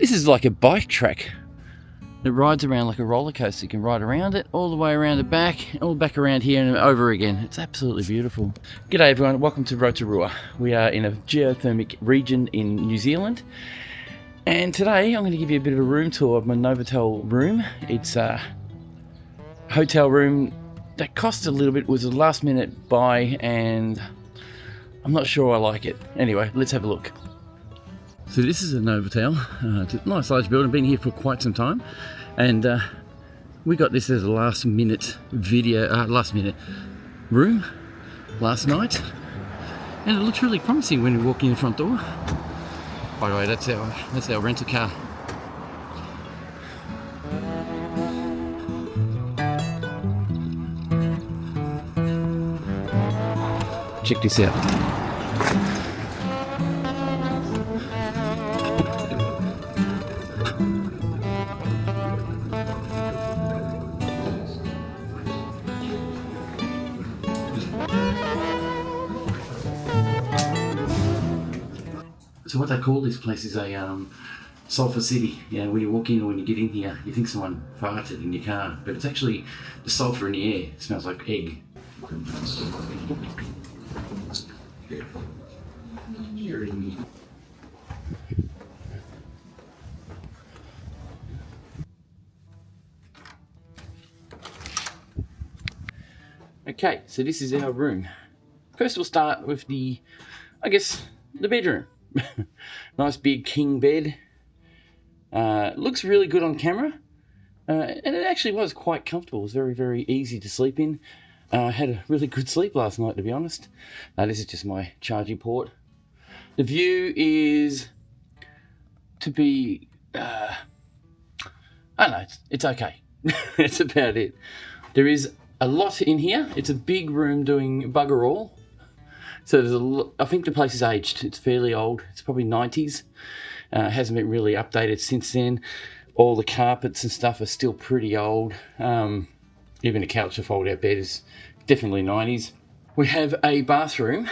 This is like a bike track. It rides around like a roller coaster. You can ride around it, all the way around the back, all back around here and over again. It's absolutely beautiful. G'day everyone, welcome to Rotorua. We are in a geothermic region in New Zealand. And today I'm going to give you a bit of a room tour of my Novatel room. It's a hotel room that cost a little bit, was a last minute buy, and I'm not sure I like it. Anyway, let's have a look. So this is a Novatel. It's a nice large building, been here for quite some time, and we got this as a last minute room last night, and it looks really promising when we walk in the front door. By the way, that's our rental car. Check this out. So what they call this place is a sulphur city. You know, when you walk in or when you get in here, you think someone farted in your car, but it's actually the sulphur in the air. It smells like egg. Okay, so this is our room. First we'll start with the bedroom. Nice big king bed. Looks really good on camera. And it actually was quite comfortable. It was very, very easy to sleep in. Had a really good sleep last night, to be honest. This is just my charging port. The view is to be, I don't know, it's okay. That's about it. There is a lot in here. It's a big room doing bugger all. So there's I think the place is aged. It's fairly old. It's probably 90s. It hasn't been really updated since then. All the carpets and stuff are still pretty old. Even the couch, the fold-out bed is definitely 90s. We have a bathroom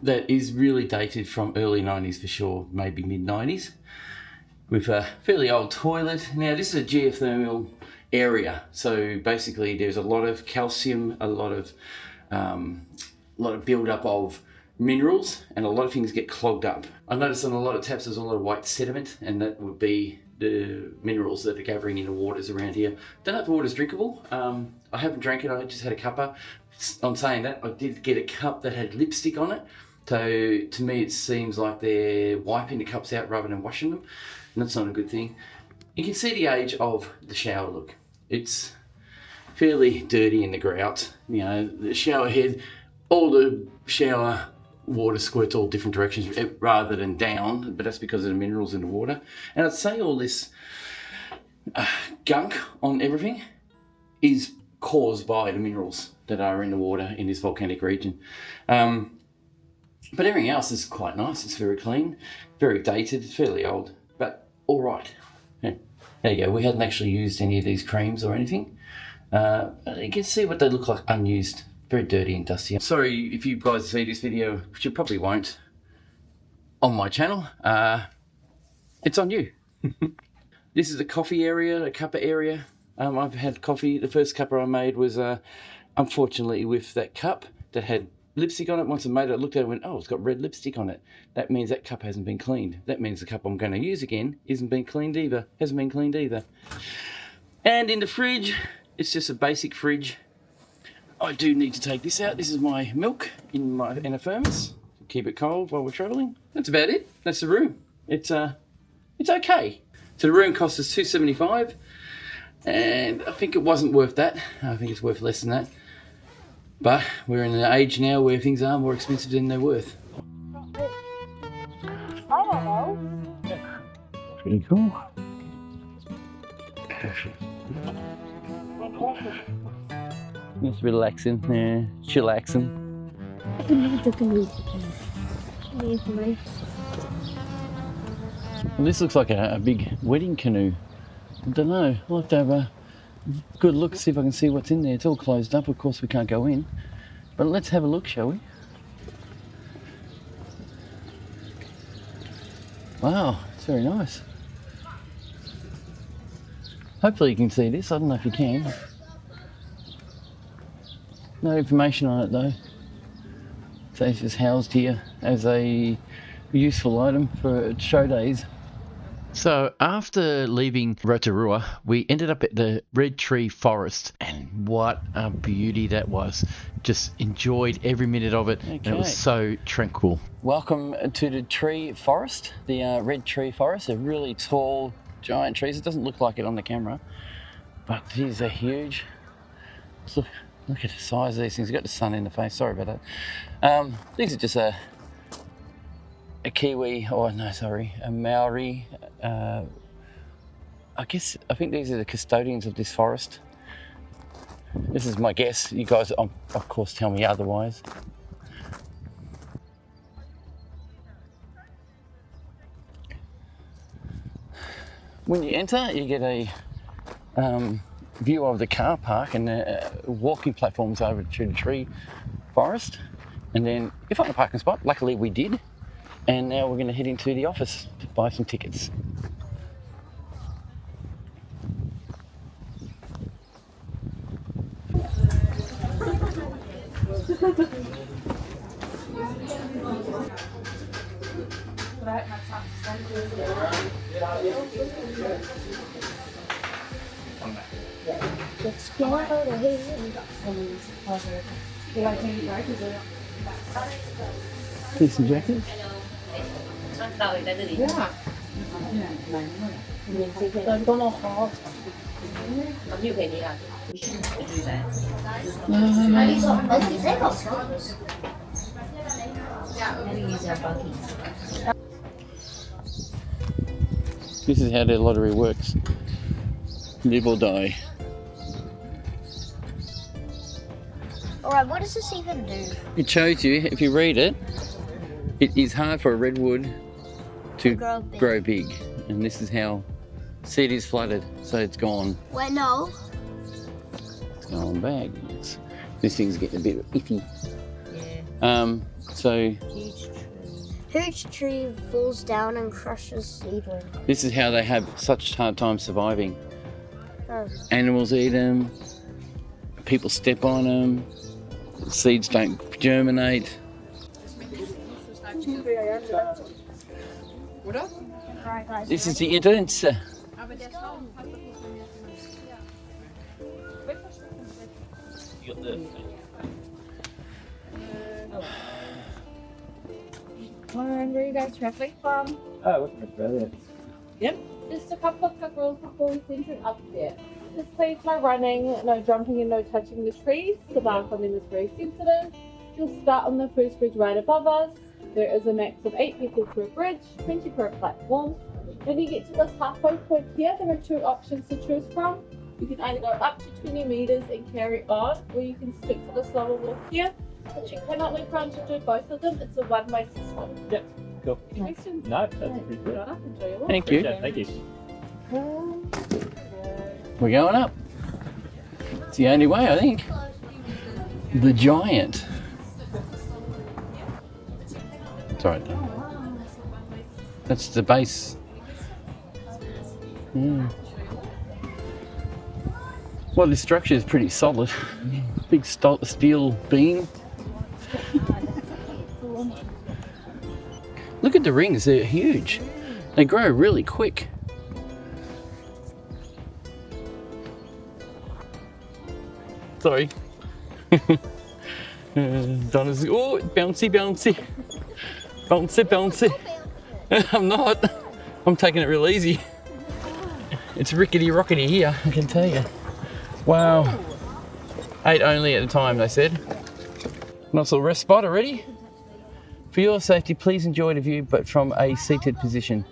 that is really dated from early 90s for sure, maybe mid-90s, with a fairly old toilet. Now this is a geothermal area, so basically there's a lot of calcium, a lot of build-up of minerals, and a lot of things get clogged up. I noticed on a lot of taps there's a lot of white sediment, and that would be the minerals that are gathering in the waters around here. Don't know if the water's drinkable. I haven't drank it, I just had a cuppa. On saying that, I did get a cup that had lipstick on it, so to me it seems like they're wiping the cups out rather than washing them, and that's not a good thing. You can see the age of the shower. Look, it's fairly dirty in the grout. You know, the shower head, all the shower water squirts all different directions rather than down, but that's because of the minerals in the water. And I'd say all this gunk on everything is caused by the minerals that are in the water in this volcanic region. But everything else is quite nice. It's very clean, very dated, it's fairly old, but all right. Yeah. There you go. We hadn't actually used any of these creams or anything. You can see what they look like unused. Very dirty and dusty. Sorry if you guys see this video, which you probably won't, on my channel. It's on you. This is a coffee area, a cuppa area. I've had coffee. The first cuppa I made was, unfortunately, with that cup that had lipstick on it. Once I made it, I looked at it and went, oh, it's got red lipstick on it. That means that cup hasn't been cleaned. That means the cup I'm going to use again hasn't been cleaned either. And in the fridge, it's just a basic fridge. I do need to take this out. This is my milk in a thermos. Keep it cold while we're travelling. That's about it. That's the room. It's okay. So the room cost us $275, and I think it wasn't worth that. I think it's worth less than that. But we're in an age now where things are more expensive than they're worth. I don't know. Pretty cool. It's relaxing, yeah, chillaxing. Well, this looks like a big wedding canoe. I don't know, I'll have to have a good look, see if I can see what's in there. It's all closed up, of course we can't go in. But let's have a look, shall we? Wow, it's very nice. Hopefully you can see this. I don't know if you can. No information on it though. So it's just housed here as a useful item for show days. So after leaving Rotorua, we ended up at the Red Tree Forest, and what a beauty that was. Just enjoyed every minute of it, and it was so tranquil. Welcome to the tree forest, the Red Tree Forest. They're really tall, giant trees. It doesn't look like it on the camera, but these are huge. Look at the size of these things. You've got the sun in the face, sorry about that. These are just a Kiwi, or no, sorry, a Maori. I think these are the custodians of this forest. This is my guess. You guys, of course, tell me otherwise. When you enter, you get a view of the car park and the walking platforms over to the tree forest. And then you find a parking spot. Luckily, we did. And now we're going to head into the office to buy some tickets. Decent jacket. This is how their lottery works. Live or die. Alright, what does this even do? It shows you, if you read it, it is hard for a redwood to grow big. And this is how seed is flooded, so it's gone. Wait, no. It's gone back. This thing's getting a bit iffy. Yeah. Huge tree falls down and crushes seedling. This is how they have such hard time surviving. Oh. Animals eat them, people step on them, seeds don't germinate. This is the entrance. And where are you guys traveling from? Oh, we're from Australia. Yep. Just a couple of quick rules before we send you up there. Just please no running, no jumping and no touching the trees. The bark on them is very sensitive. You'll start on the first bridge right above us. There is a max of 8 people per bridge, 20 per platform. When you get to this halfway point here, there are 2 options to choose from. You can either go up to 20 meters and carry on, or you can stick to the slower walk here. But you cannot look around to do both of them. It's a one-way system. Yep, cool. Any questions? No, that's pretty good. Enjoy your walk. Thank you. Thank you. We're going up. It's the only way, I think. The giant. It's alright. That's the base. Well, this structure is pretty solid. Big steel beam. Look at the rings, they're huge. They grow really quick. Sorry. Donna's, oh, bouncy, bouncy. Bouncy, bouncy. I'm not. I'm taking it real easy. It's rickety rockety here, I can tell you. Wow. 8 only at the time, they said. Nice little rest spot already. For your safety, please enjoy the view, but from a seated position.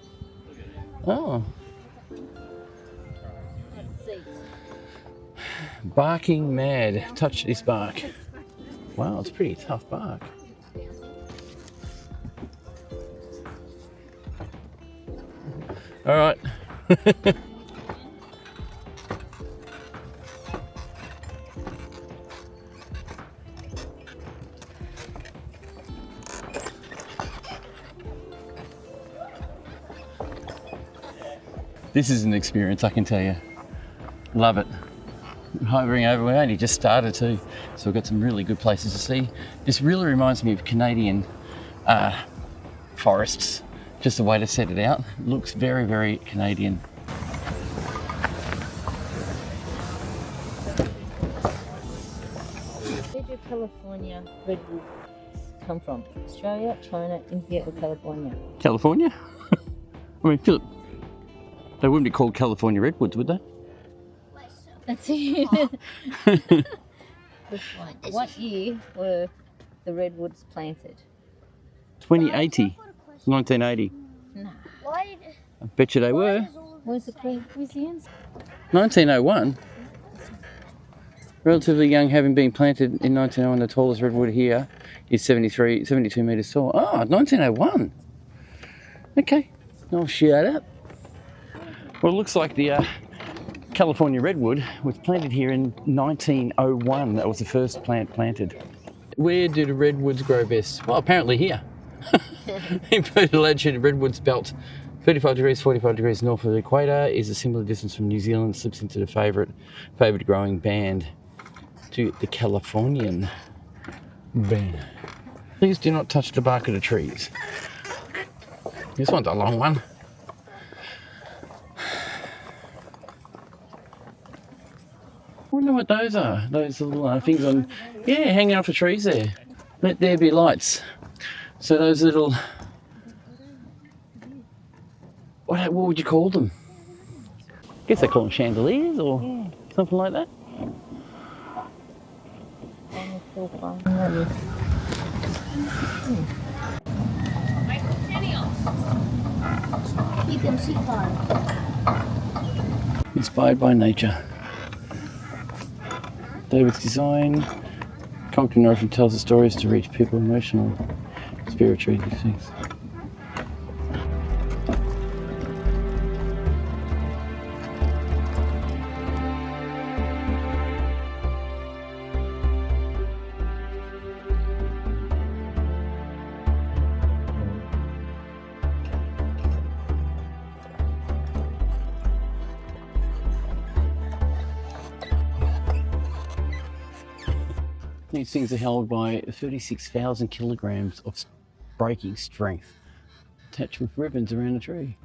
Oh. Barking mad. Touch this bark. Wow, it's pretty tough bark. All right. This is an experience, I can tell you. Love it. Hovering over, we only just started too, so we've got some really good places to see. This really reminds me of Canadian forests, just the way to set it out. It looks very, very Canadian. Where do California redwoods come from? Australia, China, India, or California? California? I mean, Philip, they wouldn't be called California redwoods, would they? That's it. Good point. What year were the redwoods planted? 2080. 1980. No. Why? I bet you they were. Where's the Queenslands? 1901. Relatively young, having been planted in 1901, the tallest redwood here is 72 metres tall. Oh, 1901. Okay, I'll share that. Well, it looks like the California redwood was planted here in 1901. That was the first plant planted. Where do the redwoods grow best? Well, apparently here. In fertile latitude, redwoods belt 35 degrees, 45 degrees north of the equator is a similar distance from New Zealand, slips into the favoured growing band to the Californian band. Please do not touch the bark of the trees. This one's a long one. I wonder what those are. Those little things on, yeah, hanging off the trees there. Let there be lights. So those little, what would you call them? I guess they call them chandeliers or something like that. You can see cars. Inspired by nature. David's design. Conquering Northern tells the stories to reach people emotional, spiritual things. These things are held by 36,000 kilograms of breaking strength, attached with ribbons around the tree.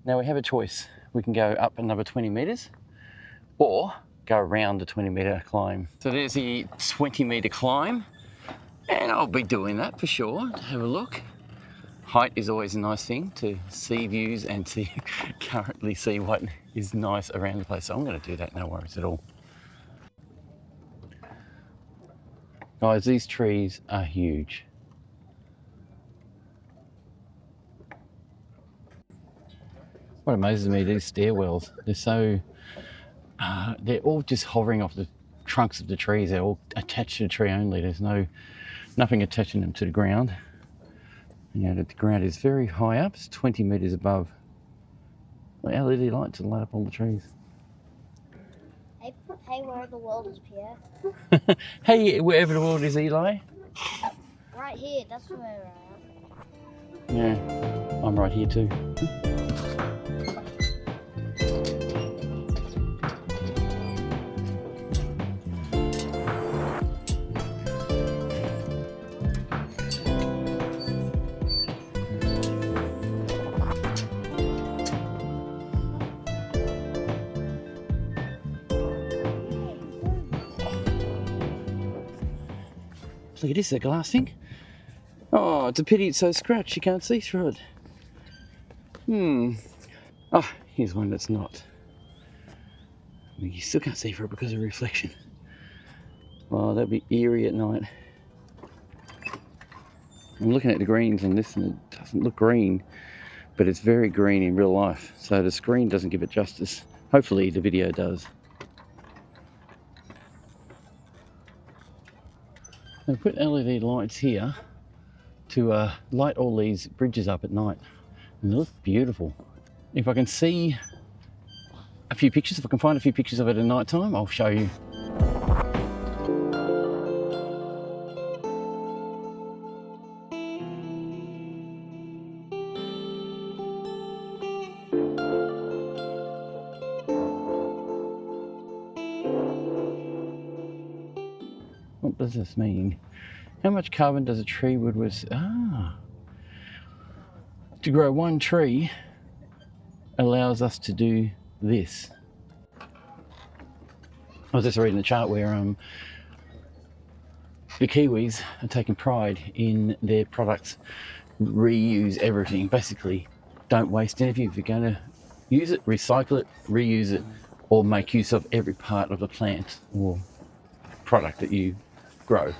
Now we have a choice. We can go up another 20 metres or go around the 20 metre climb. So there's the 20 metre climb, and I'll be doing that for sure, to have a look. Height is always a nice thing, to see views and to currently see what is nice around the place. So I'm going to do that, no worries at all. Guys, these trees are huge. What amazes me, these stairwells, they're all just hovering off the trunks of the trees. They're all attached to the tree only. There's nothing attaching them to the ground. You know, the ground is very high up. It's 20 metres above. The LED lights will light up all the trees. Hey, where the world is, Pierre? Hey, wherever the world is, Eli. Right here, that's where I am. Yeah, I'm right here too. Look at this, that glass thing. Oh, it's a pity it's so scratched you can't see through it. Oh, here's one that's not. You still can't see through it because of reflection. Oh, that'd be eerie at night. I'm looking at the greens on this and it doesn't look green, but it's very green in real life. So the screen doesn't give it justice. Hopefully the video does. They put LED lights here to light all these bridges up at night. And they look beautiful. If I can see a few pictures, if I can find a few pictures of it at night time, I'll show you. What does this mean? How much carbon does a tree would to grow one tree allows us to do this. I was just reading the chart where the Kiwis are taking pride in their products, reuse everything. Basically, don't waste anything. If you're going to use it, recycle it, reuse it, or make use of every part of the plant or product that you grow.